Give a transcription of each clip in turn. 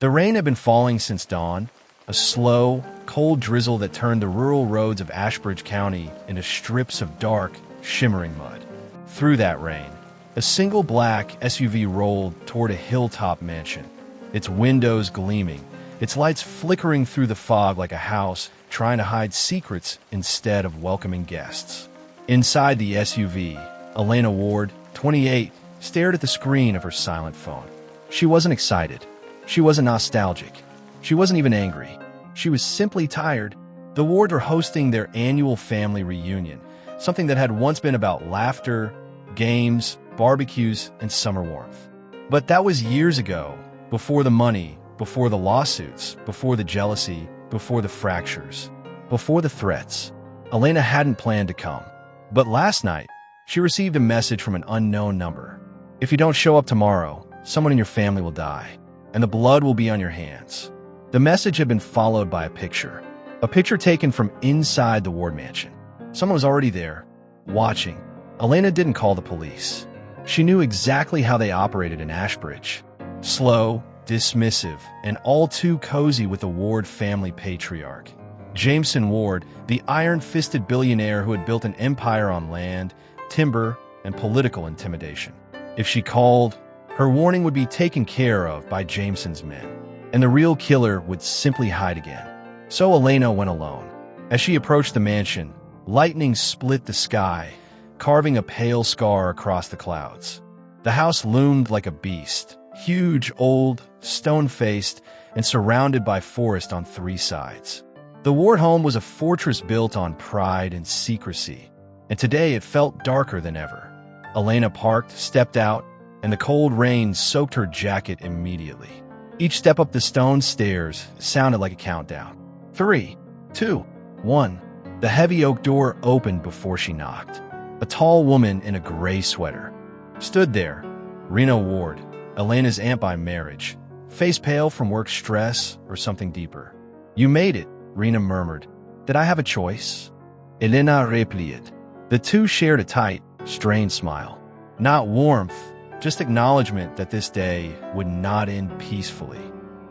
The rain had been falling since dawn, a slow, cold drizzle that turned the rural roads of Ashbridge County into strips of dark, shimmering mud. Through that rain, a single black SUV rolled toward a hilltop mansion, its windows gleaming, its lights flickering through the fog like a house trying to hide secrets instead of welcoming guests. Inside the SUV, Elena Ward, 28, stared at the screen of her silent phone. She wasn't excited. She wasn't nostalgic. She wasn't even angry. She was simply tired. The Wards were hosting their annual family reunion, something that had once been about laughter, games, barbecues, and summer warmth. But that was years ago, before the money, before the lawsuits, before the jealousy, before the fractures, before the threats. Elena hadn't planned to come. But last night, she received a message from an unknown number. If you don't show up tomorrow, someone in your family will die, and the blood will be on your hands. The message had been followed by a picture taken from inside the Ward mansion. Someone was already there, watching. Elena didn't call the police. She knew exactly how they operated in Ashbridge. Slow, dismissive, and all too cozy with the Ward family patriarch. Jameson Ward, the iron-fisted billionaire who had built an empire on land, timber, and political intimidation. If she called, her warning would be taken care of by Jameson's men, and the real killer would simply hide again. So Elena went alone. As she approached the mansion, lightning split the sky, carving a pale scar across the clouds. The house loomed like a beast, huge, old, stone-faced, and surrounded by forest on three sides. The Ward home was a fortress built on pride and secrecy, and today it felt darker than ever. Elena parked, stepped out, and the cold rain soaked her jacket immediately. Each step up the stone stairs sounded like a countdown. 3, 2, 1. The heavy oak door opened before she knocked. A tall woman in a gray sweater stood there. Rena Ward, Elena's aunt by marriage, face pale from work stress or something deeper. "You made it," Rena murmured. "Did I have a choice?" Elena replied. The two shared a tight, strained smile. Not warmth, just acknowledgement that this day would not end peacefully.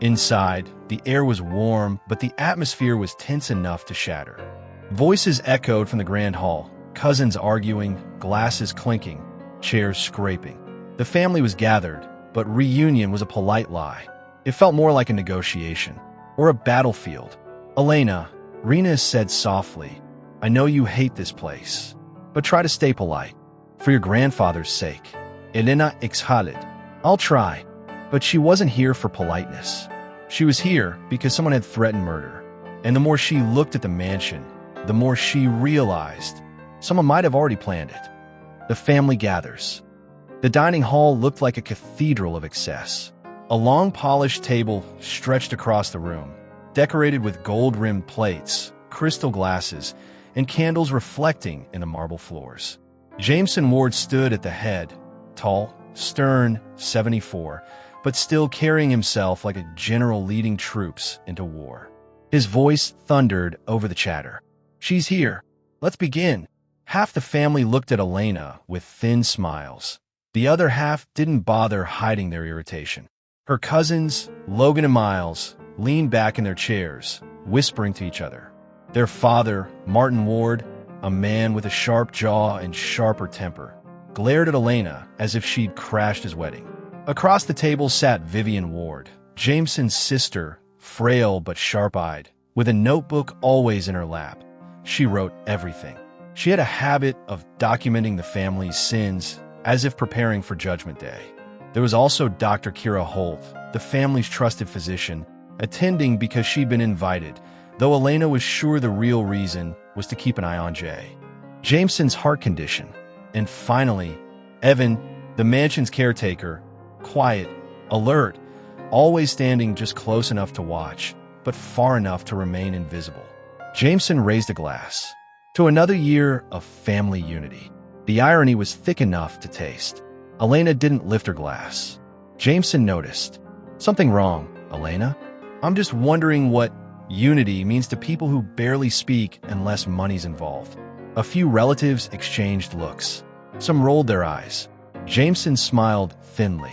Inside, the air was warm, but the atmosphere was tense enough to shatter. Voices echoed from the grand hall, cousins arguing, glasses clinking, chairs scraping. The family was gathered, but reunion was a polite lie. It felt more like a negotiation, or a battlefield. "Elena," Rena said softly, "I know you hate this place, but try to stay polite. For your grandfather's sake." Elena exhaled. "I'll try." But she wasn't here for politeness. She was here because someone had threatened murder. And the more she looked at the mansion, the more she realized someone might have already planned it. The family gathers. The dining hall looked like a cathedral of excess. A long polished table stretched across the room, decorated with gold-rimmed plates, crystal glasses, and candles reflecting in the marble floors. Jameson Ward stood at the head, tall, stern, 74, but still carrying himself like a general leading troops into war. His voice thundered over the chatter. "She's here. Let's begin." Half the family looked at Elena with thin smiles. The other half didn't bother hiding their irritation. Her cousins, Logan and Miles, leaned back in their chairs, whispering to each other. Their father, Martin Ward, a man with a sharp jaw and sharper temper, glared at Elena as if she'd crashed his wedding. Across the table sat Vivian Ward, Jameson's sister, frail but sharp-eyed, with a notebook always in her lap. She wrote everything. She had a habit of documenting the family's sins as if preparing for Judgment Day. There was also Dr. Kira Holt, the family's trusted physician, attending because she'd been invited, though Elena was sure the real reason was to keep an eye on Jay. Jameson's heart condition. And finally, Evan, the mansion's caretaker, quiet, alert, always standing just close enough to watch, but far enough to remain invisible. Jameson raised a glass to another year of family unity. The irony was thick enough to taste. Elena didn't lift her glass. Jameson noticed. "Something wrong, Elena? I'm just wondering what unity means to people who barely speak unless money's involved." A few relatives exchanged looks. Some rolled their eyes. Jameson smiled thinly.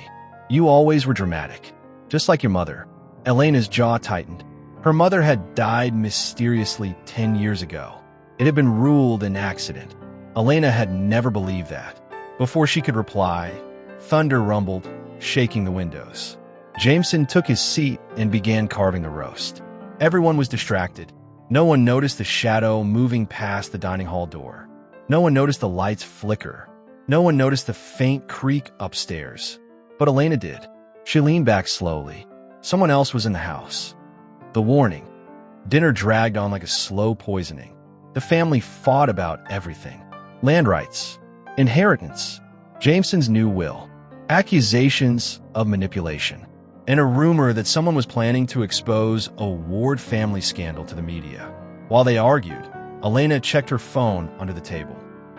"You always were dramatic, just like your mother." Elena's jaw tightened. Her mother had died mysteriously 10 years ago. It had been ruled an accident. Elena had never believed that. Before she could reply, thunder rumbled, shaking the windows. Jameson took his seat and began carving the roast. Everyone was distracted. No one noticed the shadow moving past the dining hall door. No one noticed the lights flicker. No one noticed the faint creak upstairs. But Elena did. She leaned back slowly. Someone else was in the house. The warning. Dinner dragged on like a slow poisoning. The family fought about everything. Land rights, inheritance, Jameson's new will, accusations of manipulation, and a rumor that someone was planning to expose a Ward family scandal to the media. While they argued, Elena checked her phone under the table.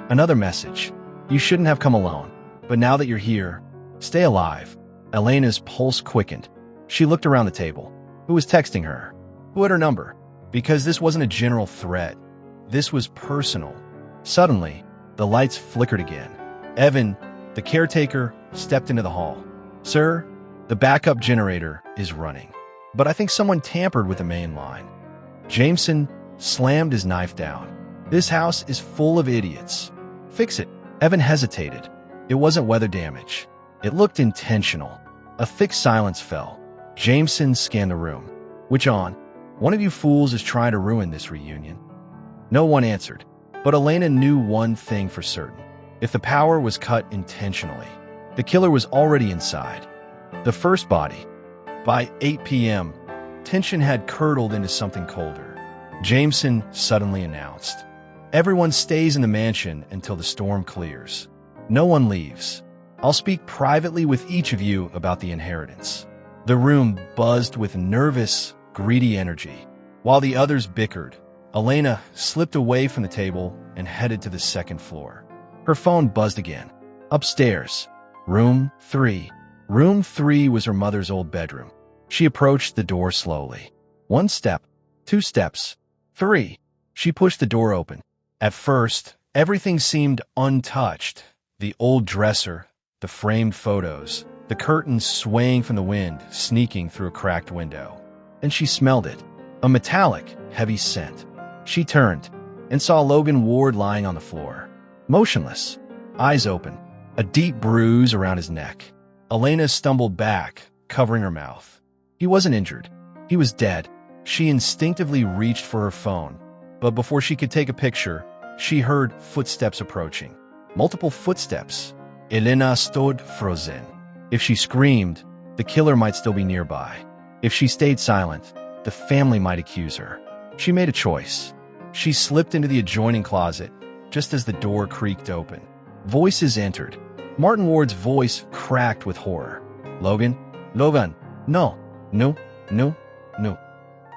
Another message. You shouldn't have come alone, but now that you're here, stay alive. Elena's pulse quickened. She looked around the table. Who was texting her? Who had her number? Because this wasn't a general threat. This was personal. Suddenly, the lights flickered again. Evan, the caretaker, stepped into the hall. Sir, the backup generator is running, but I think someone tampered with the main line. Jameson slammed his knife down. This house is full of idiots. Fix it. Evan hesitated. It wasn't weather damage. It looked intentional. A thick silence fell. Jameson scanned the room. Which on? One of you fools is trying to ruin this reunion. No one answered. But Elena knew one thing for certain. If the power was cut intentionally, the killer was already inside. The first body. By 8 p.m., tension had curdled into something colder. Jameson suddenly announced, "Everyone stays in the mansion until the storm clears. No one leaves. I'll speak privately with each of you about the inheritance." The room buzzed with nervous, greedy energy. While the others bickered, Elena slipped away from the table and headed to the second floor. Her phone buzzed again. Upstairs. Room 3. Room 3 was her mother's old bedroom. She approached the door slowly. 1 step, 2 steps, 3. She pushed the door open. At first, everything seemed untouched. The old dresser, the framed photos, the curtains swaying from the wind, sneaking through a cracked window. And she smelled it. A metallic, heavy scent. She turned and saw Logan Ward lying on the floor, motionless, eyes open, a deep bruise around his neck. Elena stumbled back, covering her mouth. He wasn't injured. He was dead. She instinctively reached for her phone, but before she could take a picture, she heard footsteps approaching. Multiple footsteps. Elena stood frozen. If she screamed, the killer might still be nearby. If she stayed silent, the family might accuse her. She made a choice. She slipped into the adjoining closet, just as the door creaked open. Voices entered. Martin Ward's voice cracked with horror. Logan? Logan? No. No. No. No.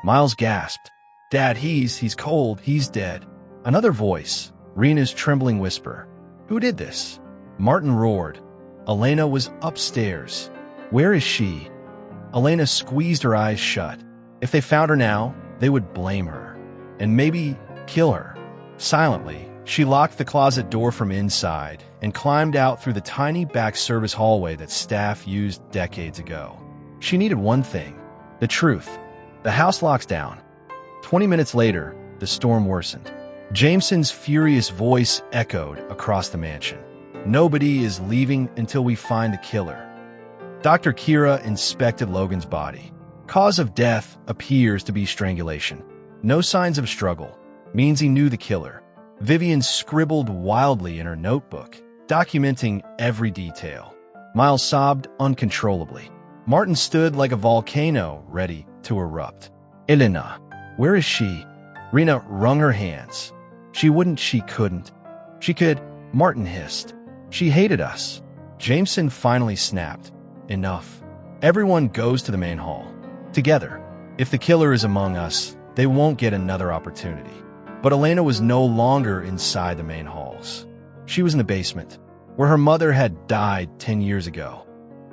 Miles gasped. Dad, he's cold. He's dead. Another voice. Rena's trembling whisper. Who did this? Martin roared. Elena was upstairs. Where is she? Elena squeezed her eyes shut. If they found her now, they would blame her. And maybe kill her. Silently, she locked the closet door from inside and climbed out through the tiny back service hallway that staff used decades ago. She needed one thing, the truth. The house locks down. 20 minutes later, the storm worsened. Jameson's furious voice echoed across the mansion. Nobody is leaving until we find the killer. Dr. Kira inspected Logan's body. Cause of death appears to be strangulation. No signs of struggle. Means he knew the killer. Vivian scribbled wildly in her notebook, documenting every detail. Miles sobbed uncontrollably. Martin stood like a volcano ready to erupt. Elena, where is she? Rena wrung her hands. She couldn't. She could, Martin hissed. She hated us. Jameson finally snapped. Enough. Everyone goes to the main hall. Together. If the killer is among us, they won't get another opportunity. But Elena was no longer inside the main halls. She was in the basement, where her mother had died 10 years ago.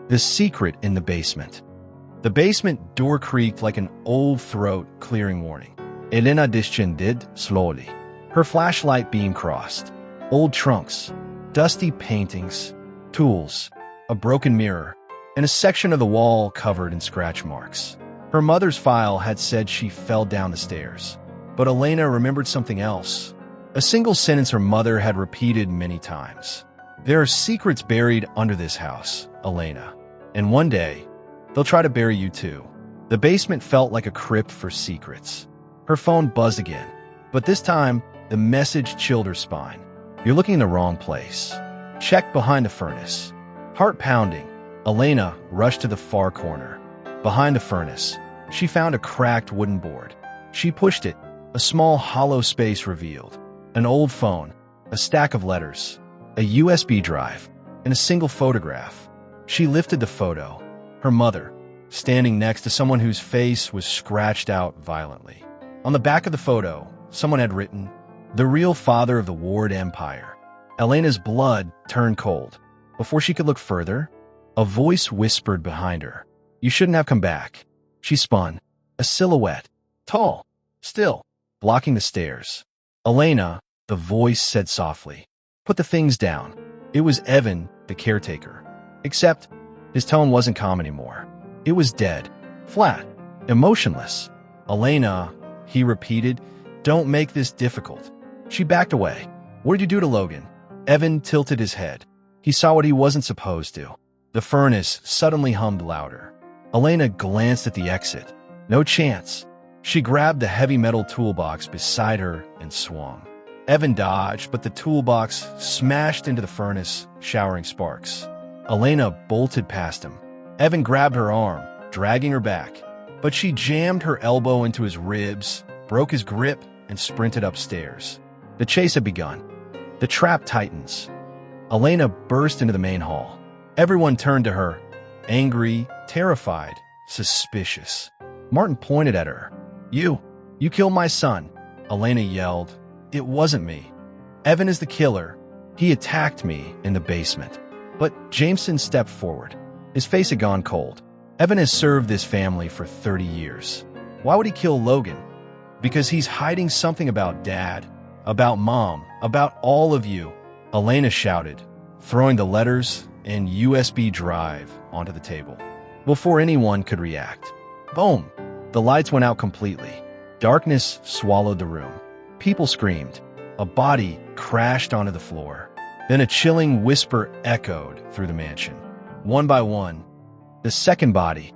The secret in the basement. The basement door creaked like an old throat clearing warning. Elena descended slowly. Her flashlight beam crossed. Old trunks, dusty paintings, tools, a broken mirror, and a section of the wall covered in scratch marks. Her mother's file had said she fell down the stairs. But Elena remembered something else. A single sentence her mother had repeated many times. "There are secrets buried under this house, Elena. And one day, they'll try to bury you too." The basement felt like a crypt for secrets. Her phone buzzed again. But this time, the message chilled her spine. "You're looking in the wrong place. Check behind the furnace." Heart pounding, Elena rushed to the far corner. Behind the furnace, she found a cracked wooden board. She pushed it. A small hollow space revealed. An old phone, a stack of letters, a USB drive, and a single photograph. She lifted the photo. Her mother, standing next to someone whose face was scratched out violently. On the back of the photo, someone had written, "The real father of the Ward Empire." Elena's blood turned cold. Before she could look further, a voice whispered behind her, "You shouldn't have come back." She spun. A silhouette, tall, still, blocking the stairs. "Elena," the voice said softly, "put the things down." It was Evan, the caretaker. Except, his tone wasn't calm anymore. It was dead, flat, emotionless. "Elena," he repeated, "don't make this difficult." She backed away. "What did you do to Logan?" Evan tilted his head. He saw what he wasn't supposed to. The furnace suddenly hummed louder. Elena glanced at the exit. No chance. She grabbed the heavy metal toolbox beside her and swung. Evan dodged, but the toolbox smashed into the furnace, showering sparks. Elena bolted past him. Evan grabbed her arm, dragging her back, but she jammed her elbow into his ribs, broke his grip, and sprinted upstairs. The chase had begun. The trap tightens. Elena burst into the main hall. Everyone turned to her, angry, terrified, suspicious. Martin pointed at her. You killed my son," Elena yelled. "It wasn't me. Evan is the killer. He attacked me in the basement." But Jameson stepped forward. His face had gone cold. "Evan has served this family for 30 years. Why would he kill Logan? Because he's hiding something about Dad, about Mom, about all of you," Elena shouted, throwing the letters and USB drive onto the table. Before anyone could react, boom! The lights went out completely. Darkness swallowed the room. People screamed. A body crashed onto the floor. Then a chilling whisper echoed through the mansion. One by one, the second body.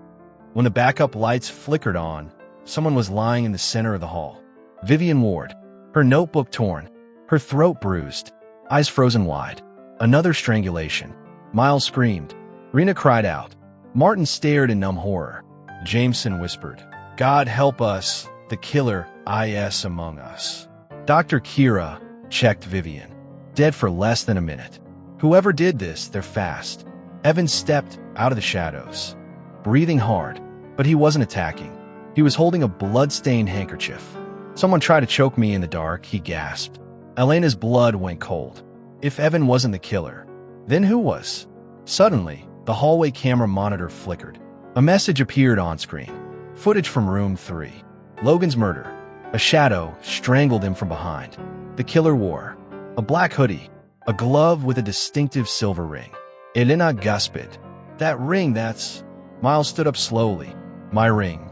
When the backup lights flickered on, someone was lying in the center of the hall. Vivian Ward, her notebook torn, her throat bruised, eyes frozen wide. Another strangulation. Miles screamed. Rena cried out. Martin stared in numb horror. Jameson whispered, "God help us, the killer is among us." Dr. Kira checked Vivian. Dead for less than a minute. Whoever did this, they're fast. Evan stepped out of the shadows, breathing hard, but he wasn't attacking. He was holding a blood-stained handkerchief. "Someone tried to choke me in the dark," he gasped. Elena's blood went cold. If Evan wasn't the killer, then who was? Suddenly, the hallway camera monitor flickered. A message appeared on screen. Footage from room 3. Logan's murder. A shadow strangled him from behind. The killer wore a black hoodie, a glove with a distinctive silver ring. Elena gasped. "That ring, that's..." Miles stood up slowly. "My ring."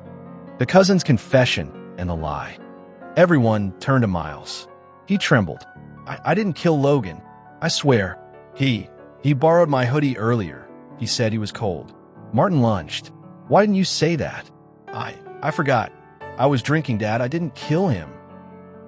The cousin's confession and the lie. Everyone turned to Miles. He trembled. I didn't kill Logan. I swear. He borrowed my hoodie earlier. He said he was cold." Martin lunged. "Why didn't you say that?" I forgot. I was drinking, Dad. I didn't kill him."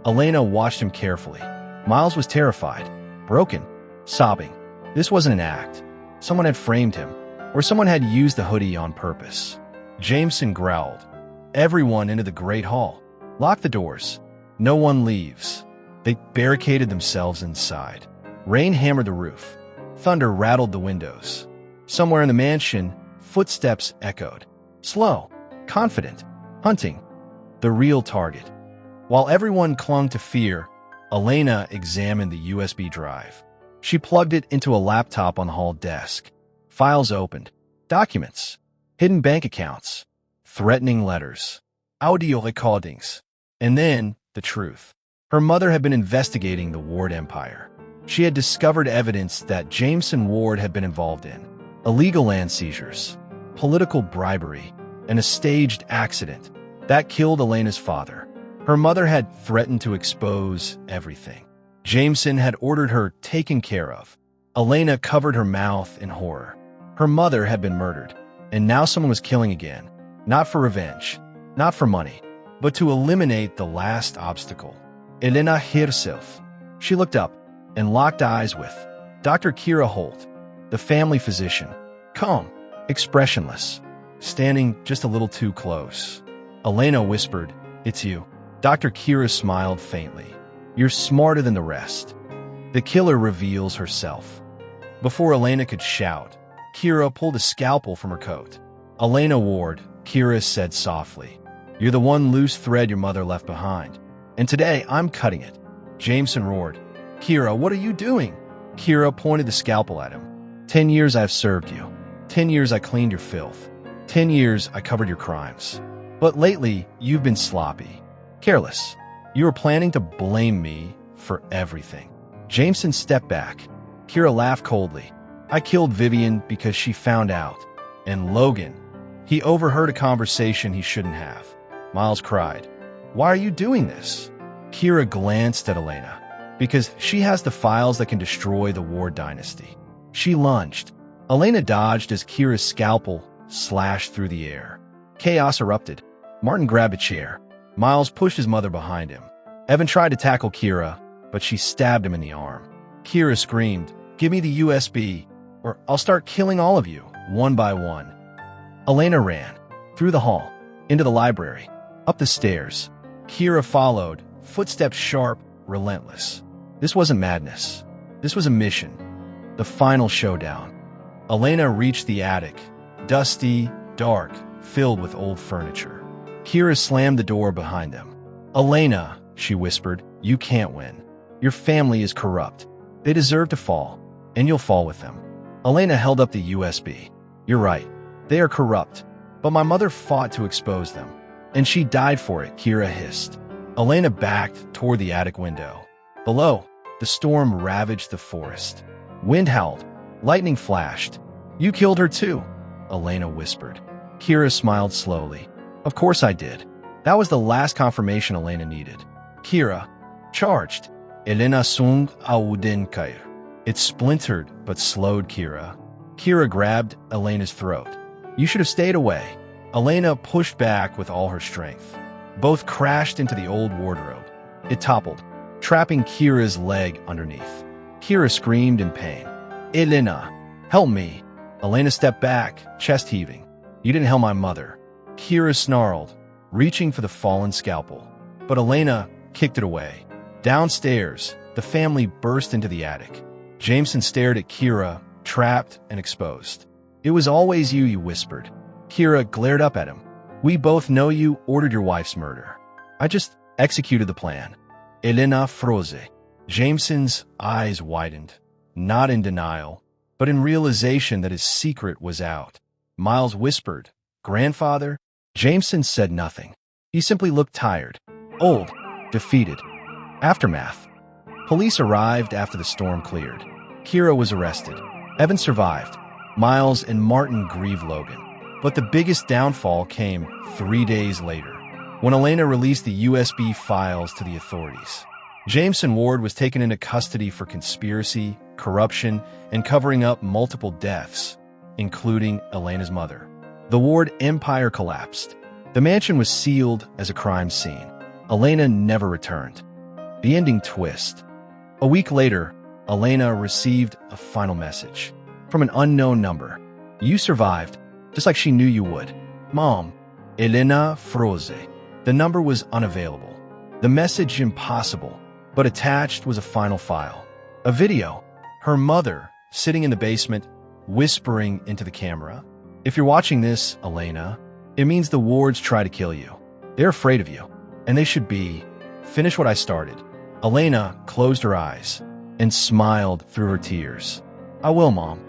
Elena watched him carefully. Miles was terrified, broken, sobbing. This wasn't an act. Someone had framed him, or someone had used the hoodie on purpose. Jameson growled. "Everyone into the Great Hall. Lock the doors. No one leaves." They barricaded themselves inside. Rain hammered the roof. Thunder rattled the windows. Somewhere in the mansion, footsteps echoed. Slow, confident, hunting. The real target. While everyone clung to fear, Elena examined the USB drive. She plugged it into a laptop on the hall desk. Files opened. Documents. Hidden bank accounts. Threatening letters. Audio recordings. And then, the truth. Her mother had been investigating the Ward Empire. She had discovered evidence that Jameson Ward had been involved in. Illegal land seizures. Political bribery. and a staged accident. That killed Elena's father. Her mother had threatened to expose everything. Jameson had ordered her taken care of. Elena covered her mouth in horror. Her mother had been murdered, and now someone was killing again. Not for revenge, not for money, but to eliminate the last obstacle. Elena herself. She looked up and locked eyes with Dr. Kira Holt, the family physician, calm, expressionless, standing just a little too close. Elena whispered, "It's you." Dr. Kira smiled faintly. "You're smarter than the rest." The killer reveals herself. Before Elena could shout, Kira pulled a scalpel from her coat. "Elena Ward," Kira said softly, "you're the one loose thread your mother left behind. And today, I'm cutting it." Jameson roared, "Kira, what are you doing?" Kira pointed the scalpel at him. 10 years I've served you. 10 years I cleaned your filth. 10 years I covered your crimes. But lately, you've been sloppy, careless. You were planning to blame me for everything." Jameson stepped back. Kira laughed coldly. "I killed Vivian because she found out. And Logan." He overheard a conversation he shouldn't have. Miles cried, "Why are you doing this?" Kira glanced at Elena. "Because she has the files that can destroy the Ward dynasty." She lunged. Elena dodged as Kira's scalpel slashed through the air. Chaos erupted. Martin grabbed a chair. Miles pushed his mother behind him. Evan tried to tackle Kira, but she stabbed him in the arm. Kira screamed, "Give me the USB, or I'll start killing all of you, one by one." Elena ran, through the hall, into the library, up the stairs. Kira followed, footsteps sharp, relentless. This wasn't madness. This was a mission. The final showdown. Elena reached the attic, dusty, dark, filled with old furniture. Kira slammed the door behind them. "Elena," she whispered, "you can't win. Your family is corrupt. They deserve to fall, and you'll fall with them." Elena held up the USB. "You're right. They are corrupt, but my mother fought to expose them, and she died for it," Kira hissed. Elena backed toward the attic window. Below, the storm ravaged the forest. Wind howled. Lightning flashed. "You killed her too," Elena whispered. Kira smiled slowly. "Of course I did." That was the last confirmation Elena needed. Kira charged. Elena sung audenkair. It splintered but slowed Kira. Kira grabbed Elena's throat. "You should have stayed away." Elena pushed back with all her strength. Both crashed into the old wardrobe. It toppled, trapping Kira's leg underneath. Kira screamed in pain. "Elena, help me." Elena stepped back, chest heaving. "You didn't help my mother." Kira snarled, reaching for the fallen scalpel. But Elena kicked it away. Downstairs, the family burst into the attic. Jameson stared at Kira, trapped and exposed. "It was always you," you whispered. Kira glared up at him. "We both know you ordered your wife's murder. I just executed the plan." Elena froze. Jameson's eyes widened, not in denial, but in realization that his secret was out. Miles whispered, "Grandfather?" Jameson said nothing. He simply looked tired, old, defeated. Aftermath. Police arrived after the storm cleared. Kira was arrested. Evan survived. Miles and Martin grieved Logan. But the biggest downfall came 3 days later, when Elena released the USB files to the authorities. Jameson Ward was taken into custody for conspiracy, corruption, and covering up multiple deaths, including Elena's mother. The Ward empire collapsed. The mansion was sealed as a crime scene. Elena never returned. The ending twist. A week later, Elena received a final message from an unknown number. "You survived, just like she knew you would. Mom, Elena froze." The number was unavailable. The message impossible, but attached was a final file. A video. Her mother, sitting in the basement, whispering into the camera. "If you're watching this, Elena, it means the Wards try to kill you. They're afraid of you, and they should be. Finish what I started." Elena closed her eyes and smiled through her tears. "I will, Mom."